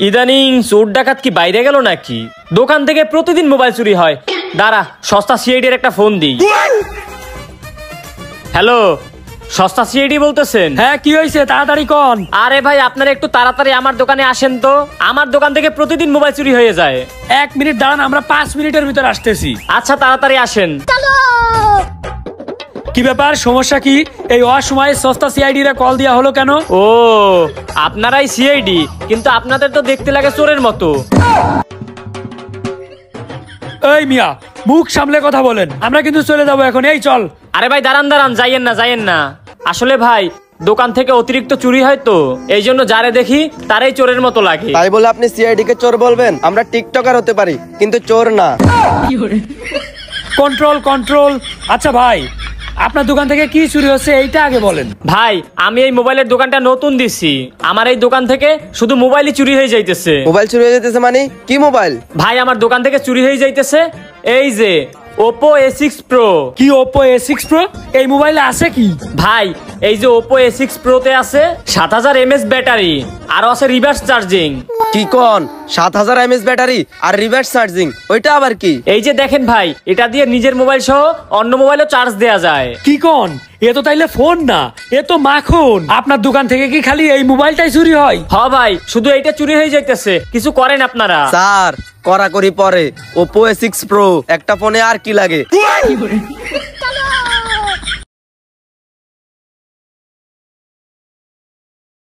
ইদানিং চোর ডাকাত কি বাইরে গেল নাকি? দোকান থেকে প্রতিদিন মোবাইল চুরি হয়। দাঁড়া, সস্তা সিআইডি এর একটা ফোন দিই। হ্যালো, সস্তা সিআইডি বলতেছেন? হ্যাঁ, কি হয়েছে তাড়াতাড়ি কোন। আরে ভাই, আপনারা একটু তাড়াতাড়ি আমার দোকানে আসেন তো। আমার দোকান থেকে প্রতিদিন মোবাইল চুরি হয়ে যায়। 1 মিনিট দাঁড়ান, আমরা 5 মিনিটের ভিতর আসতেছি। আচ্ছা, তাড়াতাড়ি আসেন। কি ব্যাপার, সমস্যা কি? এই অসময়ে সস্তা সিআইডি রা কল দেয়া হলো কেন? ও, আপনারাই সিআইডি, কিন্তু আপনাদের তো দেখতে লাগে চোরের মতো। এই মিয়া, মুখ সামলে কথা বলেন, আমরা কিন্তু চলে যাবো এখন। এই চল। আরে ভাই দাঁড়ান দাঁড়ান, যাইয়েন না। আসলে ভাই, দোকান থেকে অতিরিক্ত চুরি হয় তো, এই জন্য যারে দেখি তারাই চোরের মতো লাগে। তাই বলে আপনি সিআইডি কে চোর বলবেন? আমরা টিকটকার হতে পারি, কিন্তু চোর না। Control control. আচ্ছা ভাই, আপনার দোকান থেকে কি চুরি হচ্ছে এইটা আগে বলেন। ভাই, আমি এই মোবাইলের দোকানটা নতুন দিছি। আমার এই দোকান থেকে শুধু মোবাইলই চুরি হয়ে যাইতেছে। মোবাইল চুরি হয়ে যেতেছে মানে? কি মোবাইল? ভাই, আমার দোকান থেকে চুরি হয়ে যাইতেছে এই যে Oppo A6 Pro। কি Oppo A6 Pro? এই মোবাইলে আছে কি? ভাই, এই যে Oppo A6 Pro তে আছে 7000 mAh ব্যাটারি, আরো আছে রিভার্স চার্জিং। কি কোন? 7000 mAh ব্যাটারি আর রিভার্স চার্জিং, ওইটা আবার কি? এই যে দেখেন ভাই, এটা দিয়ে নিজের মোবাইল সহ অন্য মোবাইলও চার্জ দেয়া যায়। কি কোন? এ তো তাইলে ফোন না, এ তো মাখন। আপনার দোকান থেকে কি খালি এই মোবাইলটাই চুরি হয়? হ ভাই, শুধু এইটা চুরি হয়ে যাইতেছে, কিছু করেন আপনারা। স্যার, কড়াকড়ি পরে Oppo A6 Pro একটা ফোনে আর কি লাগে?